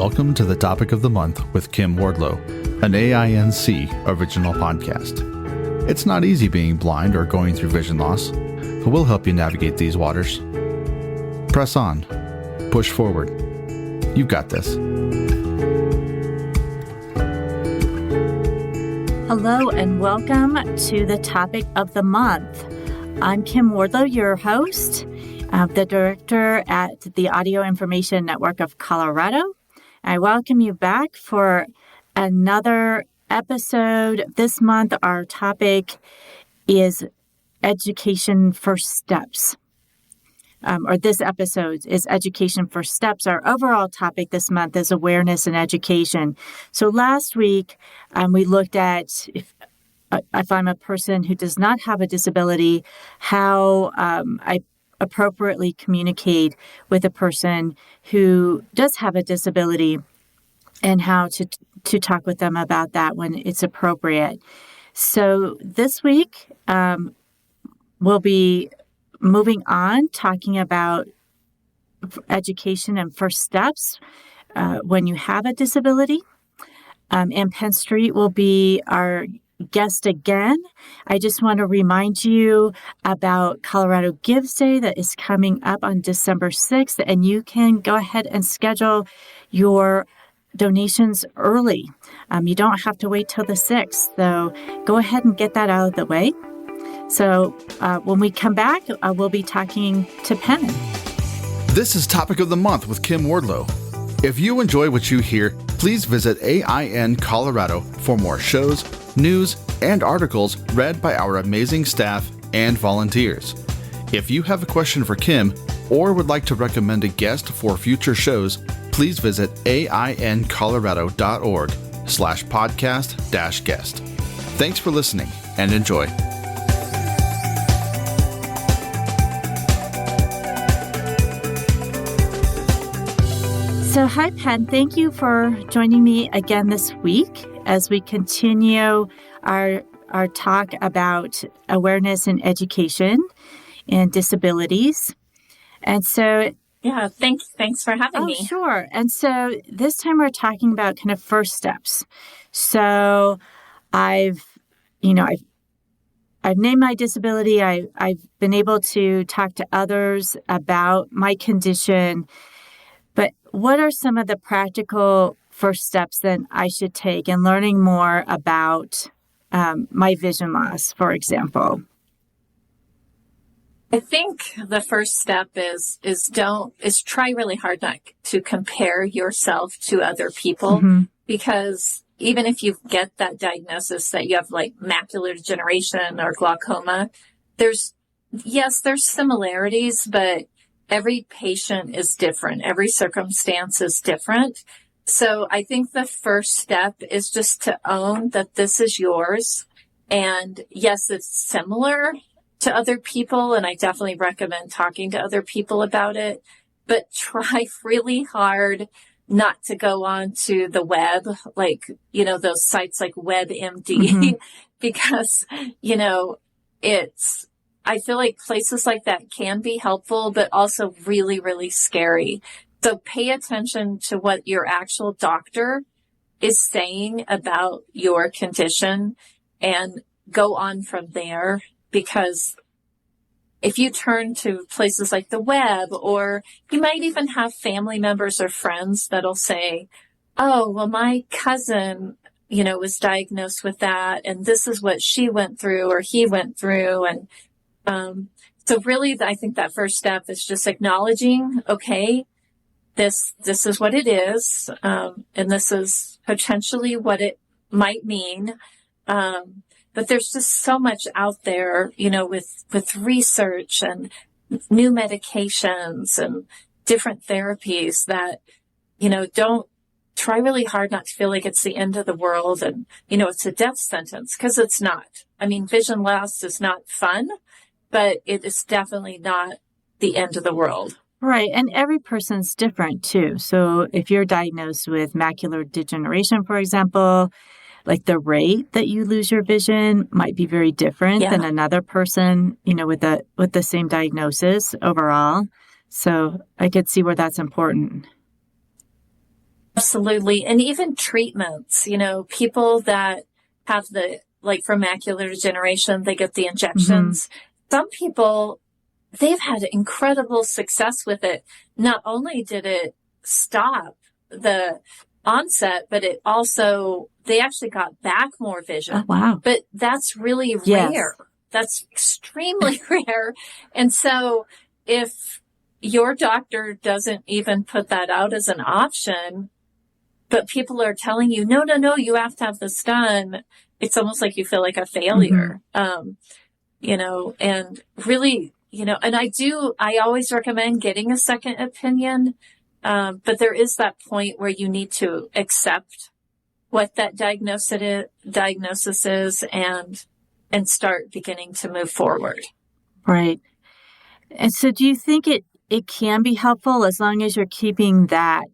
Welcome to the Topic of the Month with Kim Wardlow, an AINC original podcast. It's not easy being blind or going through vision loss, but we'll help you navigate these waters. Press on. Push forward. You've got this. Hello and welcome to the Topic of the Month. I'm Kim Wardlow, your host, the director at the Audio Information Network of Colorado. I welcome you back for another episode. This month, our topic is Education First Steps. This episode is Education First Steps. Our overall topic this month is awareness and education. So last week, we looked at if I'm a person who does not have a disability, how I appropriately communicate with a person who does have a disability and how to talk with them about that when it's appropriate. So this week, we'll be moving on, talking about education and first steps when you have a disability. And Penn Street will be our guest again. I just want to remind you about Colorado Gives Day that is coming up on December 6th, and you can go ahead and schedule your donations early. You don't have to wait till the 6th, so go ahead and get that out of the way. So when we come back, we'll be talking to Penn. This is Topic of the Month with Kim Wardlow. If you enjoy what you hear, please visit AIN Colorado for more shows, news, and articles read by our amazing staff and volunteers. If you have a question for Kim or would like to recommend a guest for future shows, please visit aincolorado.org/podcast-guest. Thanks for listening and enjoy. So hi, Penn. Thank you for joining me again this week as we continue our talk about awareness and education and disabilities. And so... Yeah, thanks for having me. Sure. And so this time we're talking about kind of first steps. So I've named my disability. I've been able to talk to others about my condition. But what are some of the practical first steps that I should take in learning more about my vision loss, for example? I think the first step is try really hard not to compare yourself to other people, because even if you get that diagnosis that you have like macular degeneration or glaucoma, there's similarities, but every patient is different. Every circumstance is different. So I think the first step is just to own that this is yours. And yes, it's similar to other people, and I definitely recommend talking to other people about it, but try really hard not to go on to the web, like, those sites like WebMD, because, I feel like places like that can be helpful, but also really, really scary. So pay attention to what your actual doctor is saying about your condition and go on from there. Because if you turn to places like the web, or you might even have family members or friends that'll say, oh, well, my cousin, was diagnosed with that, and this is what she went through or he went through. And so really, I think that first step is just acknowledging, okay, this is what it is, and this is potentially what it might mean. But there's just so much out there, with research and new medications and different therapies that, don't try really hard not to feel like it's the end of the world and, it's a death sentence, because it's not. I mean, vision loss is not fun, but it is definitely not the end of the world. Right. And every person's different too. So if you're diagnosed with macular degeneration, for example, like the rate that you lose your vision might be very different than another person, with the same diagnosis overall. So I could see where that's important. Absolutely. And even treatments, people that have for macular degeneration, they get the injections. Some people, they've had incredible success with it. Not only did it stop the onset, but they actually got back more vision. Oh, wow. But that's really rare. That's extremely rare. And so if your doctor doesn't even put that out as an option, but people are telling you, no, you have to have this done, it's almost like you feel like a failure. And really, and I always recommend getting a second opinion. But there is that point where you need to accept what that diagnosis is and start beginning to move forward. Right. And so do you think it can be helpful as long as you're keeping that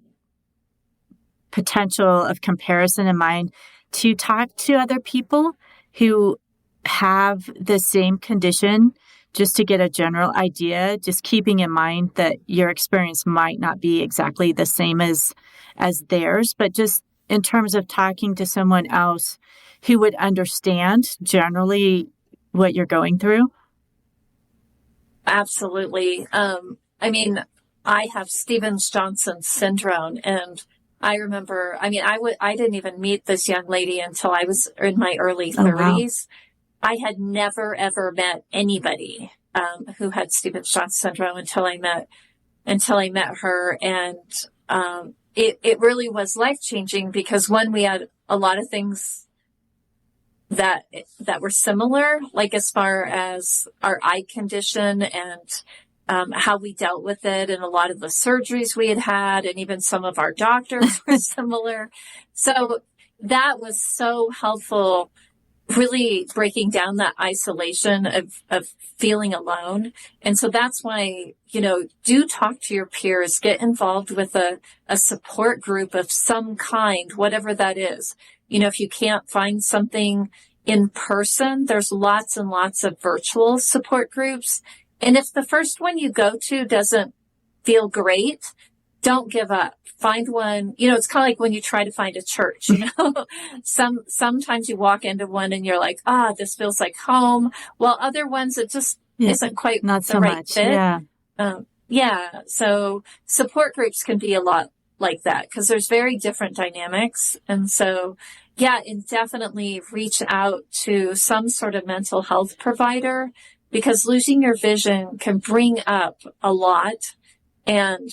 potential of comparison in mind to talk to other people who have the same condition, just to get a general idea, just keeping in mind that your experience might not be exactly the same as theirs, but just in terms of talking to someone else who would understand generally what you're going through? Absolutely. I have Stevens-Johnson syndrome, and I remember, I didn't even meet this young lady until I was in my early 30s. Wow. I had never, ever met anybody who had Stevens-Johnson syndrome until I met her. And it really was life-changing because, one, we had a lot of things that were similar, like as far as our eye condition and how we dealt with it, and a lot of the surgeries we had, and even some of our doctors were similar. So that was so helpful, really breaking down that isolation of feeling alone. And so that's why, do talk to your peers, get involved with a support group of some kind, whatever that is. If you can't find something in person, there's lots and lots of virtual support groups. And if the first one you go to doesn't feel great, don't give up. Find one. It's kind of like when you try to find a church, sometimes you walk into one and you're like, this feels like home. While other ones, it just isn't quite not the so right much. fit. So support groups can be a lot like that because there's very different dynamics. And so, and definitely reach out to some sort of mental health provider, because losing your vision can bring up a lot. And,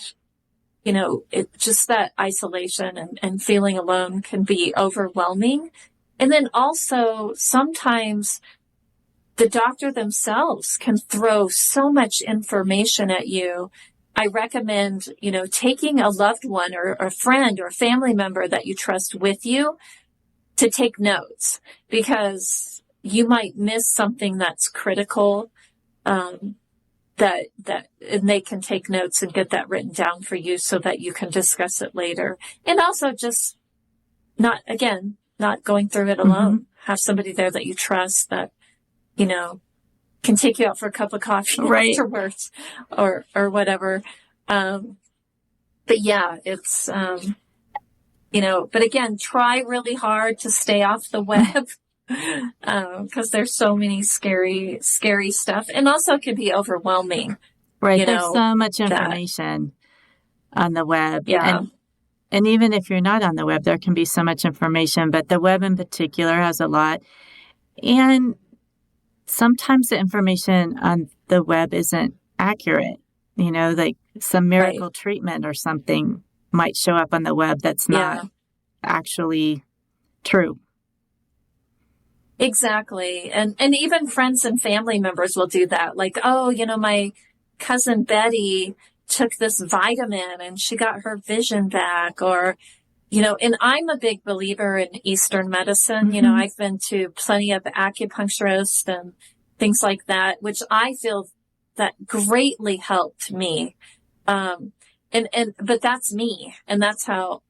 just that isolation and feeling alone can be overwhelming. And then also sometimes the doctor themselves can throw so much information at you. I recommend, taking a loved one or a friend or a family member that you trust with you to take notes, because you might miss something that's critical, and they can take notes and get that written down for you so that you can discuss it later. And also just not going through it alone. Have somebody there that you trust that, can take you out for a cup of coffee afterwards or whatever. But it's, but again, try really hard to stay off the web. Because there's so many scary stuff, and also it can be overwhelming. Right. There's so much information on the web. Yeah. And even if you're not on the web, there can be so much information, but the web in particular has a lot. And sometimes the information on the web isn't accurate. Like some miracle treatment or something might show up on the web that's not actually true. Exactly. And even friends and family members will do that. Like, my cousin Betty took this vitamin and she got her vision back, or, and I'm a big believer in Eastern medicine. Mm-hmm. I've been to plenty of acupuncturists and things like that, which I feel that greatly helped me. But that's me. And that's how,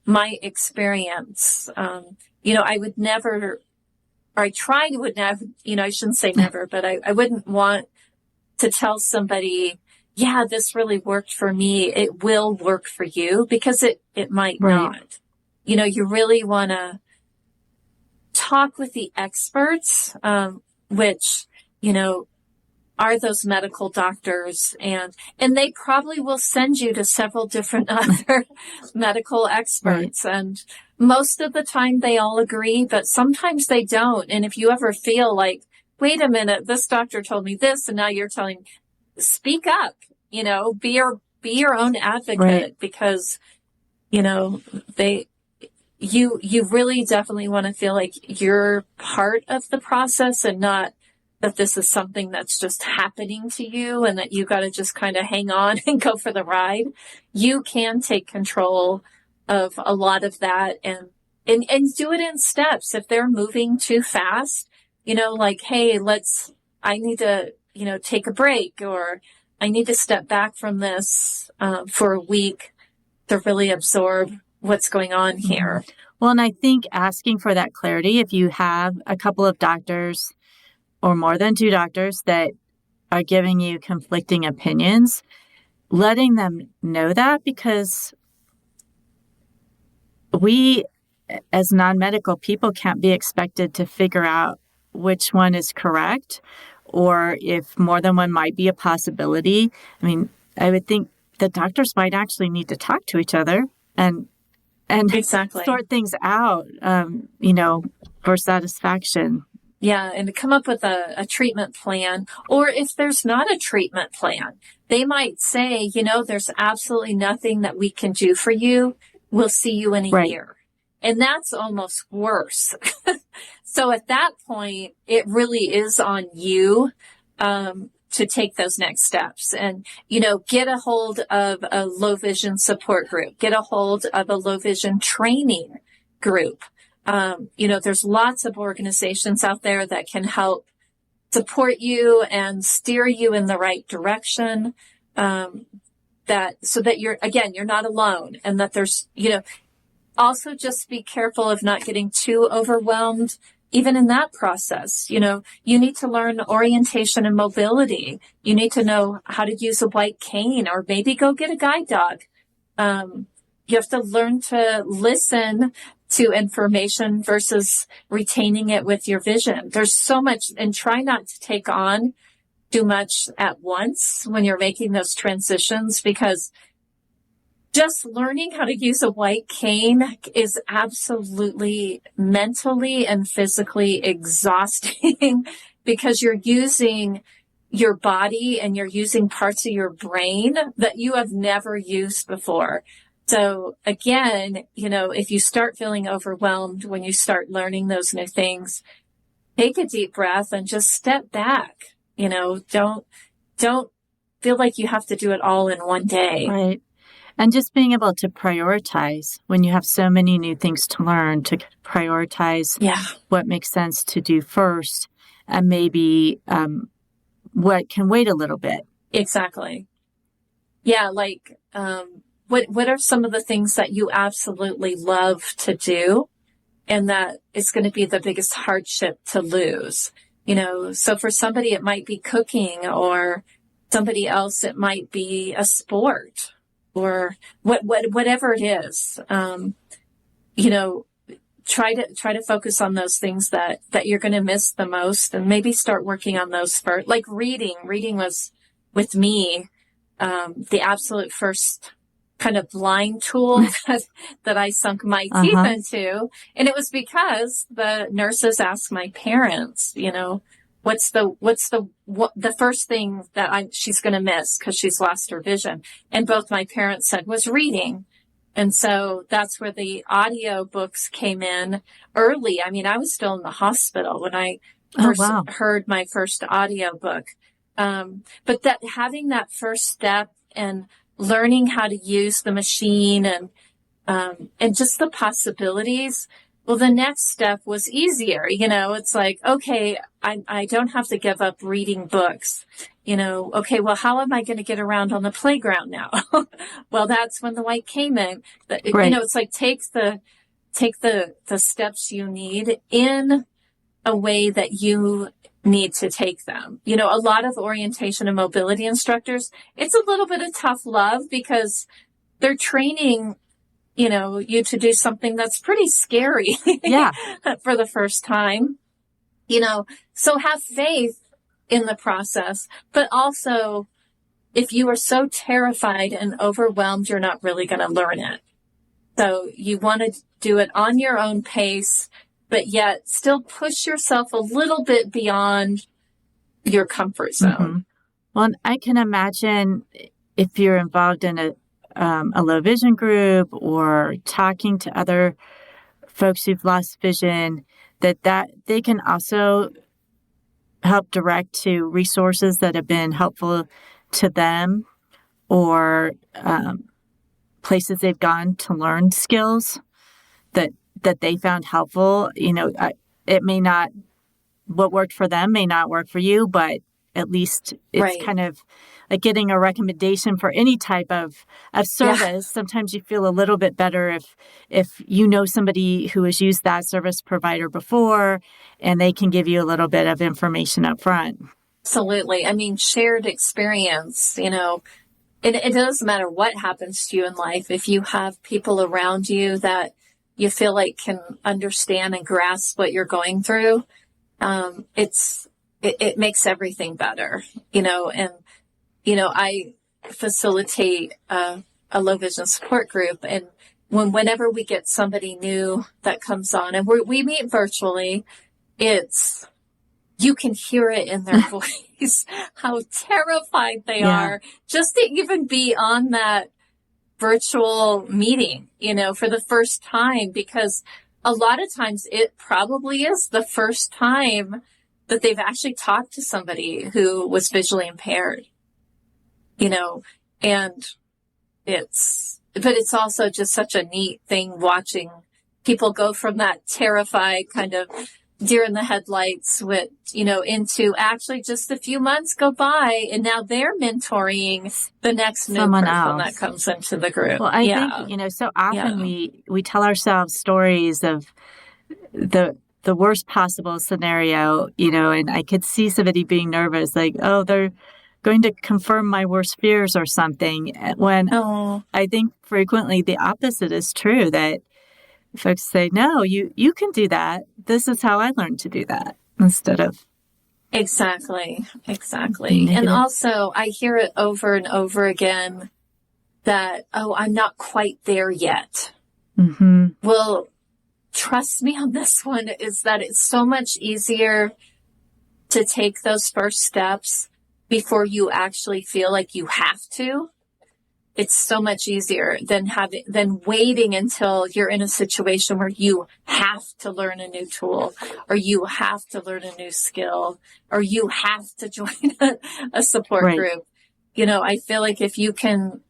my experience, I would never, or I try to would never, I shouldn't say never, but I wouldn't want to tell somebody, yeah, this really worked for me, it will work for you, because it might Right. not. You really want to talk with the experts, which, are those medical doctors, and they probably will send you to several different other medical experts. Right. And most of the time they all agree, but sometimes they don't. And if you ever feel like, wait a minute, this doctor told me this, and now you're telling me, speak up, be your own advocate, Right. because, you really definitely want to feel like you're part of the process, and not that this is something that's just happening to you and that you got to just kind of hang on and go for the ride. You can take control of a lot of that, and do it in steps. If they're moving too fast, like, hey, I need to, take a break, or I need to step back from this for a week to really absorb what's going on here. Well, and I think asking for that clarity, if you have a couple of doctors or more than 2 doctors that are giving you conflicting opinions, letting them know that, because we, as non-medical people, can't be expected to figure out which one is correct, or if more than one might be a possibility. I mean, I would think the doctors might actually need to talk to each other and Exactly. sort things out, for satisfaction. Yeah, and to come up with a treatment plan. Or if there's not a treatment plan, they might say, there's absolutely nothing that we can do for you. We'll see you in a Right. year. And that's almost worse. So at that point, it really is on you to take those next steps, and, get a hold of a low vision support group, get a hold of a low vision training group. There's lots of organizations out there that can help support you and steer you in the right direction. So that you're not alone, and that there's, also just be careful of not getting too overwhelmed. Even in that process, you need to learn orientation and mobility. You need to know how to use a white cane, or maybe go get a guide dog. You have to learn to listen to information versus retaining it with your vision. There's so much, and try not to take on too much at once when you're making those transitions, because just learning how to use a white cane is absolutely mentally and physically exhausting because you're using your body and you're using parts of your brain that you have never used before. So again, if you start feeling overwhelmed when you start learning those new things, take a deep breath and just step back. Don't feel like you have to do it all in one day. Right. And just being able to prioritize when you have so many new things to learn, to prioritize what makes sense to do first, and maybe what can wait a little bit. Exactly. Yeah, like what are some of the things that you absolutely love to do, and that is going to be the biggest hardship to lose? So for somebody it might be cooking, or somebody else it might be a sport, or whatever it is. Try to focus on those things that you're going to miss the most, and maybe start working on those first. Like reading was with me the absolute first kind of blind tool that I sunk my teeth into. And it was because the nurses asked my parents, what's the first thing that she's going to miss because she's lost her vision. And both my parents said was reading. And so that's where the audio books came in early. I mean, I was still in the hospital when I first heard my first audio book. But that having that first step and learning how to use the machine and just the possibilities. Well, the next step was easier. It's like, okay, I don't have to give up reading books. Okay, well, how am I going to get around on the playground now? Well, that's when the white came in. But, Right. It's like take the steps you need in a way that you need to take them. You know, a lot of orientation and mobility instructors, it's a little bit of tough love because they're training, you know, you to do something that's pretty scary Yeah. for the first time, you know, so have faith in the process, but also if you are so terrified and overwhelmed, you're not really going to learn it. So you want to do it on your own pace, but yet still push yourself a little bit beyond your comfort zone. Mm-hmm. Well, and I can imagine if you're involved in a low vision group or talking to other folks who've lost vision, that they can also help direct to resources that have been helpful to them or places they've gone to learn skills that they found helpful. You know, it may not, what worked for them may not work for you, but at least it's Right. kind of like getting a recommendation for any type of service. Yeah. Sometimes you feel a little bit better if you know somebody who has used that service provider before and they can give you a little bit of information up front. Absolutely. I mean, shared experience, you know, it doesn't matter what happens to you in life. If you have people around you that you feel like can understand and grasp what you're going through, it makes everything better, you know, and, you know, I facilitate a low vision support group, and whenever we get somebody new that comes on and we meet virtually, you can hear it in their voice, how terrified they are just to even be on that virtual meeting, you know, for the first time, because a lot of times it probably is the first time that they've actually talked to somebody who was visually impaired, you know, but it's also just such a neat thing watching people go from that terrified kind of deer in the headlights with, you know, into actually just a few months go by and now they're mentoring the next new Someone person else that comes into the group. Well, I think, you know, so often we tell ourselves stories of the worst possible scenario, you know, and I could see somebody being nervous, like, oh, they're going to confirm my worst fears or something. When I think frequently the opposite is true, that folks say, no, you can do that. This is how I learned to do that, instead of. Exactly. And also I hear it over and over again that, oh, I'm not quite there yet. Mm-hmm. Well, trust me on this one, is that it's so much easier to take those first steps before you actually feel like you have to. It's so much easier than waiting until you're in a situation where you have to learn a new tool, or you have to learn a new skill, or you have to join a support group. You know, I feel like if you can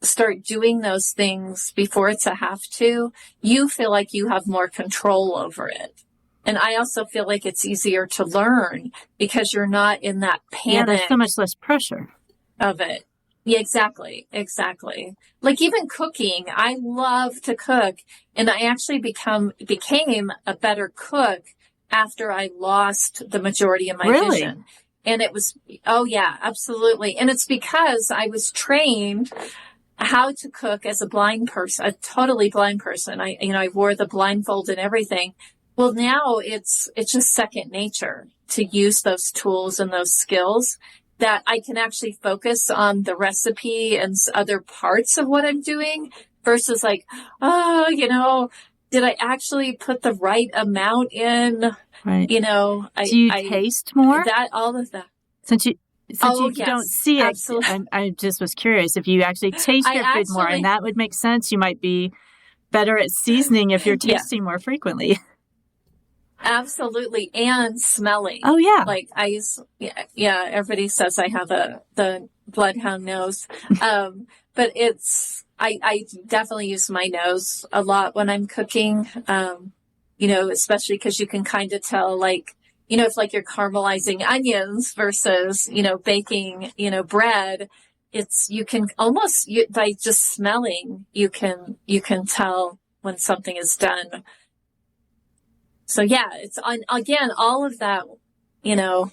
start doing those things before it's a have to, you feel like you have more control over it. And I also feel like it's easier to learn because you're not in that panic. Yeah, there's so much less pressure of it. Yeah, exactly. Like even cooking, I love to cook, and I actually became a better cook after I lost the majority of my vision. And it was, oh yeah, absolutely. And it's because I was trained how to cook as a blind person, a totally blind person. I wore the blindfold and everything. Well, now it's just second nature to use those tools and those skills, that I can actually focus on the recipe and other parts of what I'm doing versus like, oh, you know, did I actually put the right amount in? Right. You know, do you taste more? All of that. Since you don't see it, absolutely. I just was curious if you actually taste your food more, and that would make sense. You might be better at seasoning if you're tasting more frequently. Absolutely. And smelling. Oh, yeah. Like I use, everybody says I have the bloodhound nose. But I definitely use my nose a lot when I'm cooking. You know, especially because you can kind of tell, like, you know, if like you're caramelizing onions versus, you know, baking, you know, bread, you can almost, by just smelling, you can tell when something is done. So yeah, it's again, all of that you know,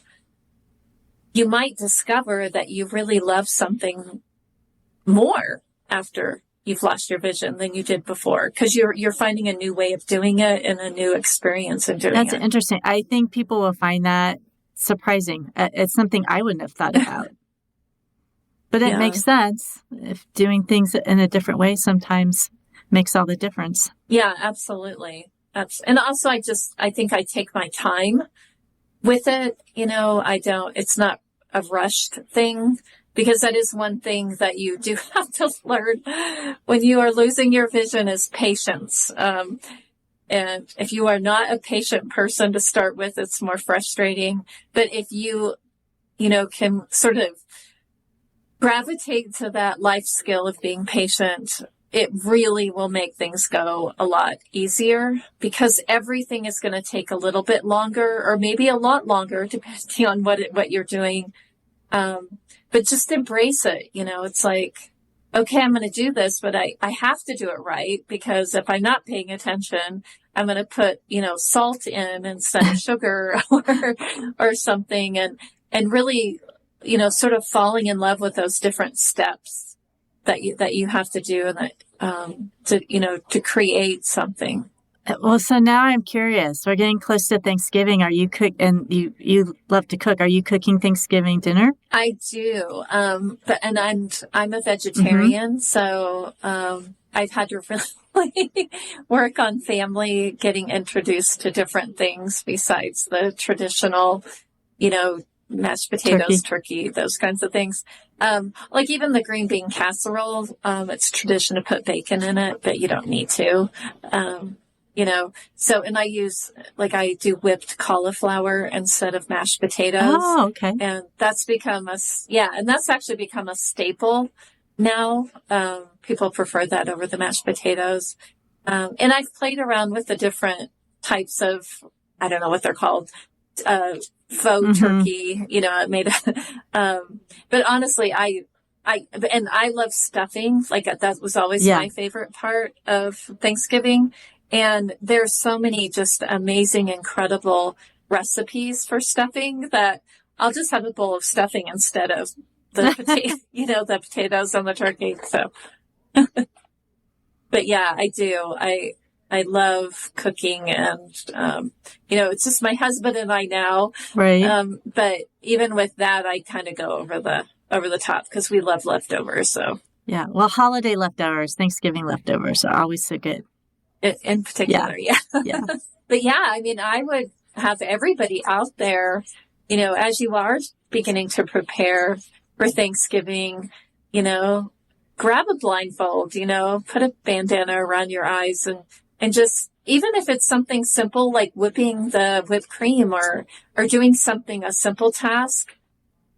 you might discover that you really love something more after you've lost your vision than you did before, because you're finding a new way of doing it and a new experience in doing That's it. interesting. I think people will find that surprising. It's something I wouldn't have thought about. But it makes sense. If doing things in a different way sometimes makes all the difference. Yeah, absolutely. And also I think I take my time with it. It's not a rushed thing, because that is one thing that you do have to learn when you are losing your vision is patience. And if you are not a patient person to start with, it's more frustrating. But if you can sort of gravitate to that life skill of being patient, it really will make things go a lot easier, because everything is going to take a little bit longer, or maybe a lot longer, depending on what you're doing. But just embrace it. It's like, okay, I'm going to do this, but I have to do it right, because if I'm not paying attention, I'm going to put, salt in instead of sugar or something. And really, sort of falling in love with those different steps that you have to do, and that, to create something. Well, so now I'm curious. We're getting close to Thanksgiving. Are you and you love to cook? Are you cooking Thanksgiving dinner? I do. But I'm a vegetarian, so I've had to really work on family getting introduced to different things besides the traditional, mashed potatoes, turkey, those kinds of things. Like even the green bean casserole, it's tradition to put bacon in it, but you don't need to. And I do whipped cauliflower instead of mashed potatoes. Oh, okay. And that's actually become a staple now. People prefer that over the mashed potatoes. And I've played around with the different types of, I don't know what they're called, faux turkey, made, but honestly, I love stuffing. Like that was always my favorite part of Thanksgiving. And there's so many just amazing, incredible recipes for stuffing that I'll just have a bowl of stuffing instead of the the potatoes and the turkey. So, but yeah, I do. I love cooking, and, it's just my husband and I now. Right. But even with that, I kind of go over the top, because we love leftovers. So yeah. Well, holiday leftovers, Thanksgiving leftovers are always so good. In particular. Yeah. But yeah, I would have everybody out there, as you are beginning to prepare for Thanksgiving, grab a blindfold, put a bandana around your eyes, and just, even if it's something simple like whipping the whipped cream or doing a simple task,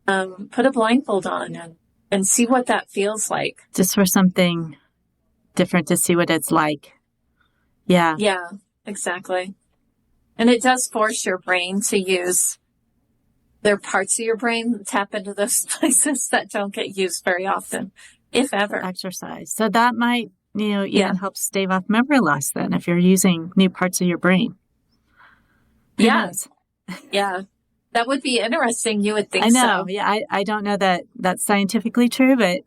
put a blindfold on and see what that feels like. Just for something different, to see what it's like. Yeah. Yeah, exactly. And it does force your brain to use, there are parts of your brain that tap into those places that don't get used very often, if ever. Exercise. So that might, even help stave off memory loss then, if you're using new parts of your brain. Yes. Yeah. That would be interesting. You would think so. I know. So. Yeah. I don't know that that's scientifically true, but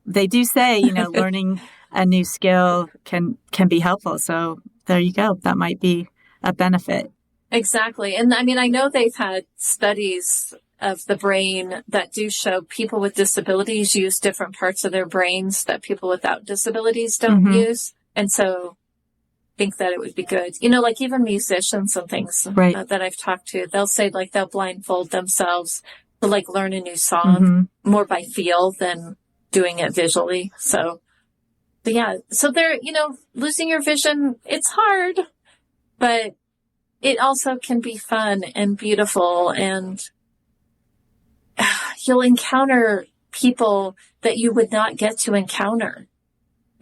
they do say, learning a new skill can be helpful. So there you go. That might be a benefit. Exactly. And I know they've had studies of the brain that do show people with disabilities use different parts of their brains that people without disabilities don't use. And so I think that it would be good. Like even musicians and things that I've talked to, they'll say like they'll blindfold themselves to like learn a new song more by feel than doing it visually. So yeah, so there, losing your vision, it's hard, but it also can be fun and beautiful, and you'll encounter people that you would not get to encounter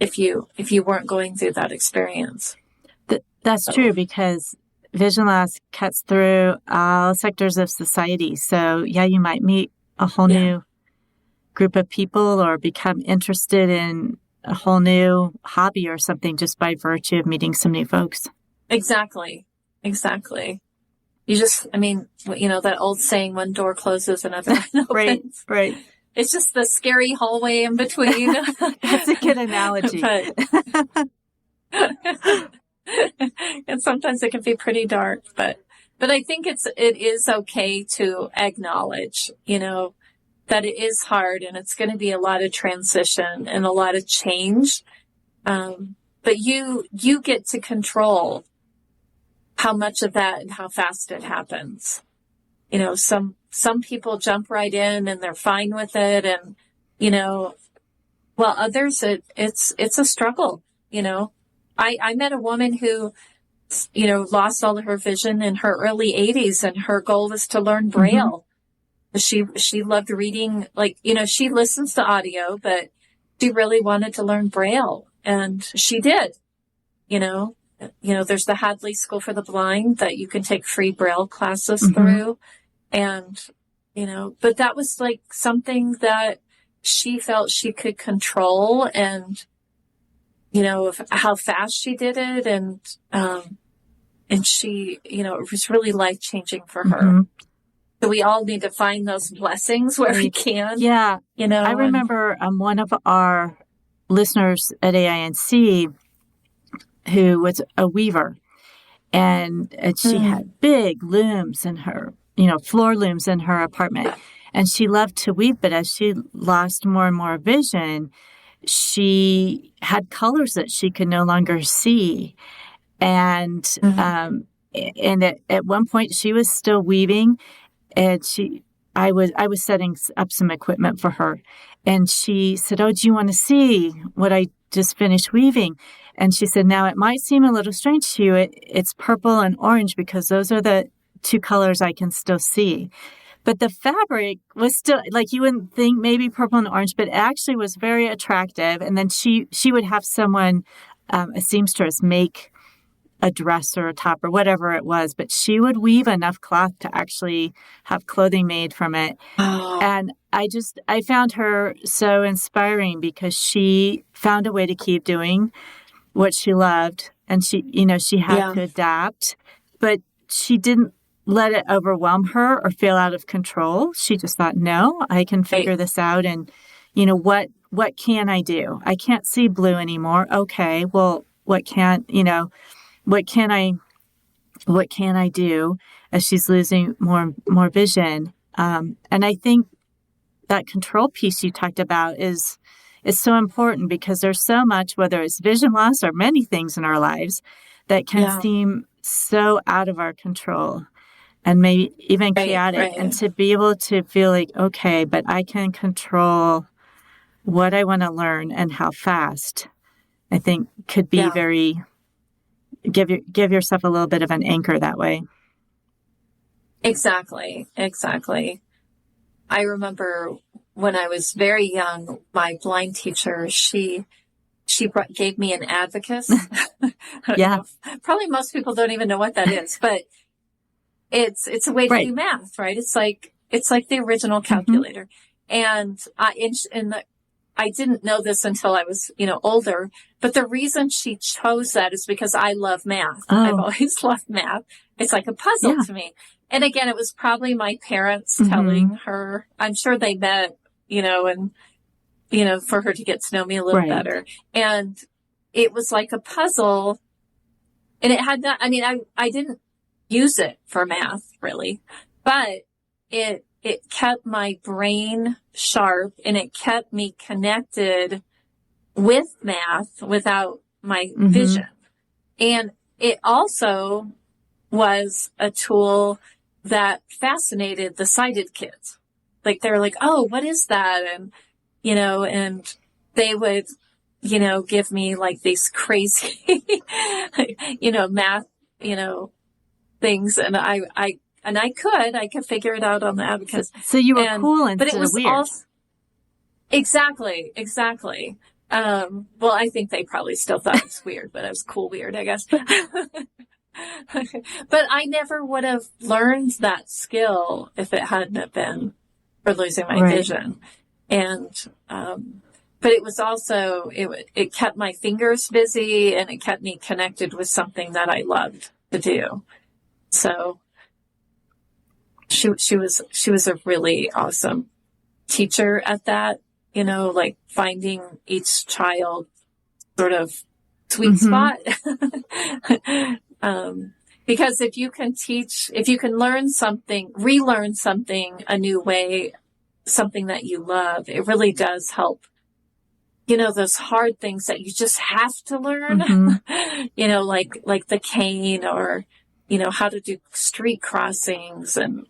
if you weren't going through that experience. That's true, because vision loss cuts through all sectors of society. So yeah, you might meet a whole new group of people or become interested in a whole new hobby or something just by virtue of meeting some new folks. Exactly. you just, I mean, that old saying, one door closes, another one opens. Right. It's just the scary hallway in between. That's a good analogy. And sometimes it can be pretty dark, but I think it is okay to acknowledge, that it is hard and it's going to be a lot of transition and a lot of change. But you get to control how much of that and how fast it happens. Some people jump right in and they're fine with it. And, while others, it's a struggle. I met a woman who, lost all of her vision in her early 80s, and her goal was to learn Braille. She loved reading, she listens to audio, but she really wanted to learn Braille, and she did. There's the Hadley School for the Blind that you can take free Braille classes through. And, but that was like something that she felt she could control, and, how fast she did it. And she, it was really life changing for her. So we all need to find those blessings where we can. Yeah. I remember one of our listeners at AINC who was a weaver, and she had big looms in her, floor looms in her apartment, and she loved to weave. But as she lost more and more vision, she had colors that she could no longer see. And, at one point she was still weaving, and I was setting up some equipment for her, and she said, "Oh, do you want to see what I just finished weaving?" And she said, "Now it might seem a little strange to you. It's purple and orange because those are the two colors I can still see." But the fabric was still, like, you wouldn't think maybe purple and orange, but it actually was very attractive. And then she would have someone, a seamstress, make a dress or a top or whatever it was, but she would weave enough cloth to actually have clothing made from it. Oh. And I found her so inspiring because she found a way to keep doing what she loved, and she had to adapt, but she didn't let it overwhelm her or feel out of control. She just thought, no, I can figure this out. And, what can I do? I can't see blue anymore. Okay, well, what can I do as she's losing more vision? And I think that control piece you talked about is so important, because there's so much, whether it's vision loss or many things in our lives, that can seem so out of our control and maybe even chaotic. Right. And to be able to feel like, okay, but I can control what I want to learn and how fast, I think could be very, give yourself a little bit of an anchor that way. Exactly. I remember when I was very young, my blind teacher, she gave me an abacus. Probably most people don't even know what that is, but it's a way to do math, right? It's like the original calculator. And I didn't know this until I was, older, but the reason she chose that is because I love math. Oh. I've always loved math. It's like a puzzle to me. And again, it was probably my parents telling her. I'm sure they met, and, for her to get to know me a little better. And it was like a puzzle, and it had not, I didn't use it for math really, but it kept my brain sharp, and it kept me connected with math without my vision. And it also was a tool that fascinated the sighted kids. Like, they were like, "Oh, what is that?" And, and they would, give me like these crazy, math, things. And I could figure it out on the abacus. So you were cool instead of weird. Also, exactly. Well, I think they probably still thought it was weird, but I was cool weird, I guess. But I never would have learned that skill if it hadn't have been for losing my vision. And, but it was also, it kept my fingers busy, and it kept me connected with something that I loved to do. So, she was a really awesome teacher at that, like finding each child sort of sweet spot. Because if you can relearn something a new way, something that you love, it really does help, those hard things that you just have to learn, like the cane, or, how to do street crossings. And,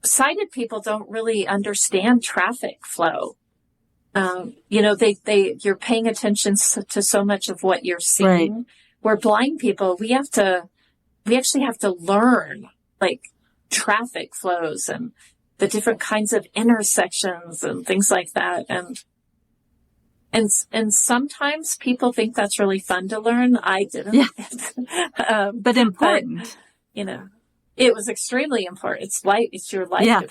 sighted people don't really understand traffic flow. You're paying attention to so much of what you're seeing. Right. We're blind people. We actually have to learn like traffic flows and the different kinds of intersections and things like that. And sometimes people think that's really fun to learn. I didn't. Yeah. But important. But, it was extremely important. It's your life. Yeah.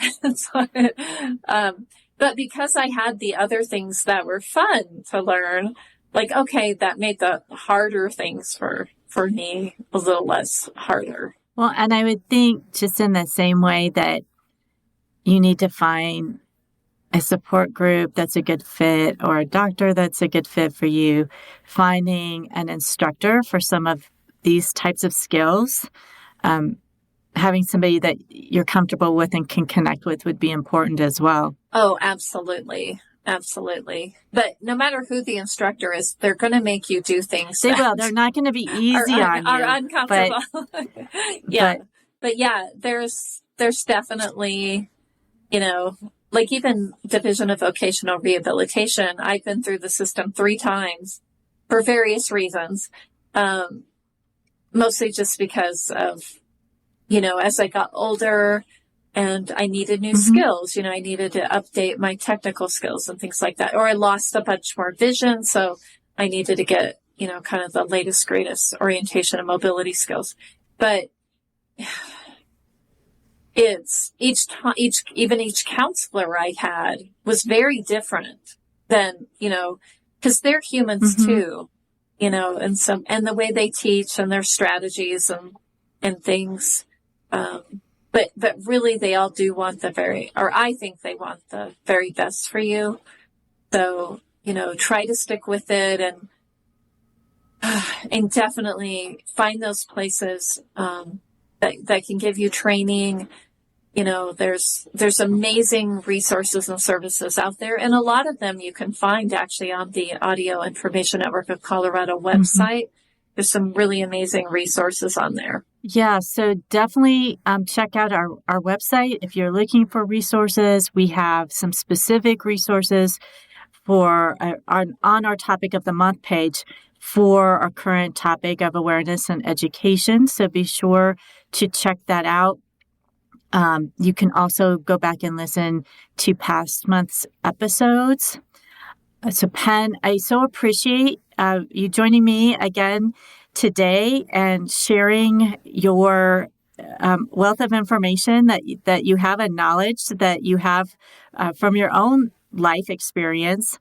But because I had the other things that were fun to learn, like, okay, that made the harder things for me a little less harder. Well, and I would think just in the same way that you need to find a support group that's a good fit, or a doctor that's a good fit for you, finding an instructor for some of these types of skills, having somebody that you're comfortable with and can connect with would be important as well. Oh, absolutely. Absolutely. But no matter who the instructor is, they're going to make you do things. They will. They're not going to be easy on you. Are uncomfortable. But yeah, there's definitely, like even Division of Vocational Rehabilitation, I've been through the system 3 times for various reasons. Mostly just because of, as I got older and I needed new skills, I needed to update my technical skills and things like that. Or I lost a bunch more vision. So I needed to get, kind of the latest, greatest orientation and mobility skills. But it's each counselor I had was very different than, because they're humans too, and the way they teach and their strategies and things. But really they all do want I think they want the very best for you. So, try to stick with it and definitely find those places, that can give you training. There's amazing resources and services out there. And a lot of them you can find actually on the Audio Information Network of Colorado website. There's some really amazing resources on there. Yeah, so definitely check out our website. If you're looking for resources, we have some specific resources for on our topic of the month page for our current topic of awareness and education. So be sure to check that out. You can also go back and listen to past month's episodes. So Penn, I so appreciate you joining me again today and sharing your wealth of information that you have and knowledge that you have from your own life experience.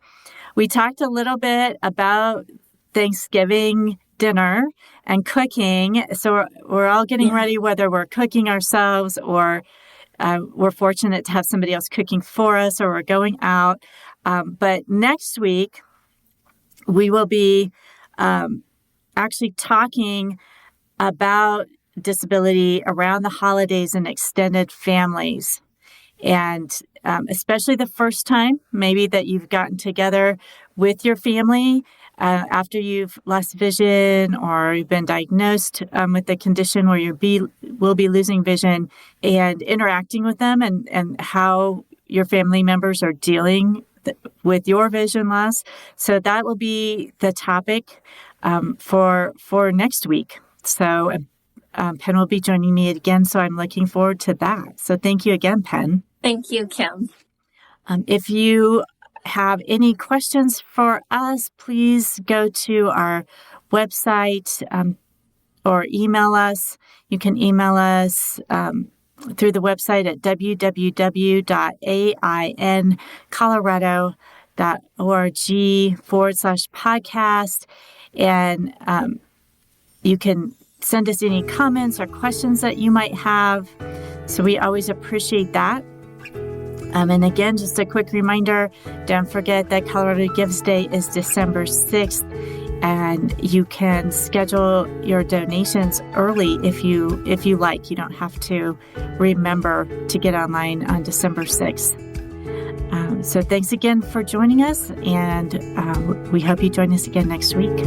We talked a little bit about Thanksgiving dinner and cooking. So we're all getting ready, whether we're cooking ourselves or we're fortunate to have somebody else cooking for us, or we're going out. But next week, we will be actually talking about disability around the holidays and extended families. And especially the first time, maybe that you've gotten together with your family after you've lost vision or you've been diagnosed with a condition where you will be losing vision, and interacting with them and how your family members are dealing with your vision loss. So that will be the topic for next week. So Penn will be joining me again, so I'm looking forward to that. So thank you again, Penn. Thank you, Kim. If you have any questions for us, please go to our website or email us. You can email us through the website at www.aincolorado.org/podcast. And you can send us any comments or questions that you might have. So we always appreciate that. And again, just a quick reminder, don't forget that Colorado Gives Day is December 6th, and you can schedule your donations early if you like. You don't have to remember to get online on December 6th. So thanks again for joining us, and we hope you join us again next week.